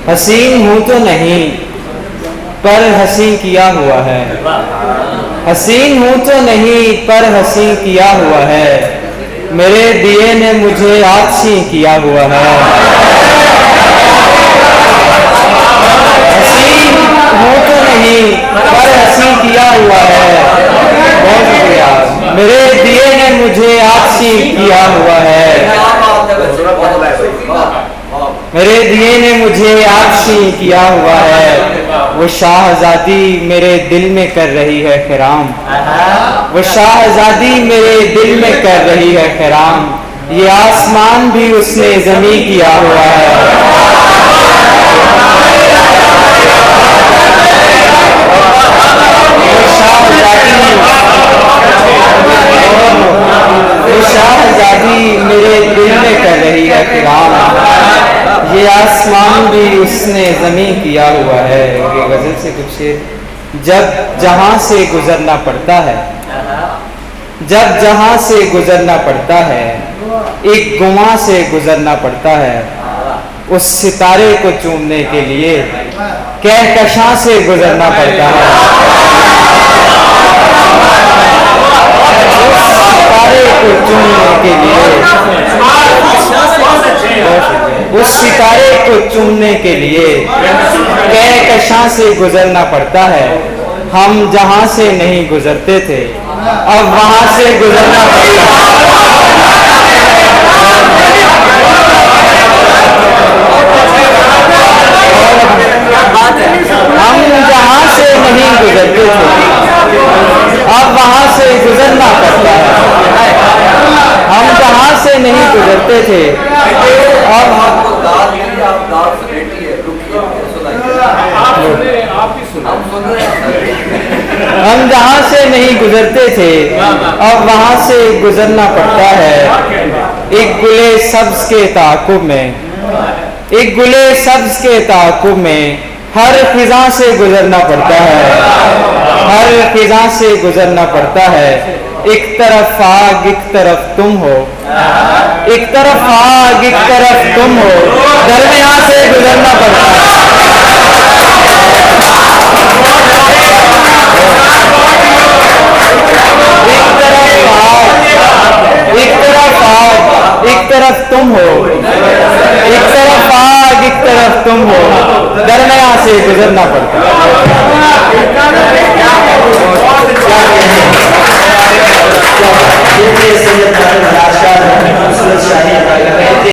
हसीन हूँ तो नहीं पर हसीन किया हुआ है। हसीन हूँ तो नहीं पर हसीन किया हुआ है। मेरे दिए ने मुझे आछी किया हुआ है। हसीन हूँ तो नहीं पर हसीन किया हुआ है। बहुत शुक्रिया। मेरे दिए ने मुझे आछी किया हुआ है। मेरे दिए ने मुझे आछी किया हुआ है। वो शाहजादी मेरे दिल में कर रही है खिराम। वो शाहजादी मेरे दिल में कर रही है खिराम। ये आसमान भी उसने ज़मीं किया हुआ है। वो शाहजादी मेरे दिल में कर रही है खिराम। ये आसमान भी उसने ज़मीं किया हुआ है। ये गज़ल से कुछ शेर। जब जहाँ से गुजरना पड़ता है, जब जहाँ से गुजरना पड़ता है, एक गुमा से गुजरना पड़ता है। उस सितारे को चूमने के लिए कहकशां से गुजरना पड़ता है। उस सितारे को चूमने के लिए कहकशां से गुजरना पड़ता है। हम जहां से नहीं गुजरते थे, अब वहां से गुजरना पड़ता है। हम जहां से नहीं गुजरते थे, अब वहां से गुजरना पड़ता है। हम जहां से नहीं गुजरते थे, अब हम जहां से नहीं गुजरते थे, अब वहां से गुजरना पड़ता है। एक गुले सब्ज के ताक़ुब में, एक गुले सब्ज के ताक़ुब में हर फिजा से गुजरना पड़ता है। हर फिजा से गुजरना पड़ता है। एक तरफ आग एक तरफ तुम हो, एक तरफ आग एक तरफ तुम हो, दरमियान से गुजरना पड़ता है। एक तरफ आग एक तरफ तुम हो, एक तरफ आग एक तरफ तुम हो, दरमियान से गुजरना पड़ता है।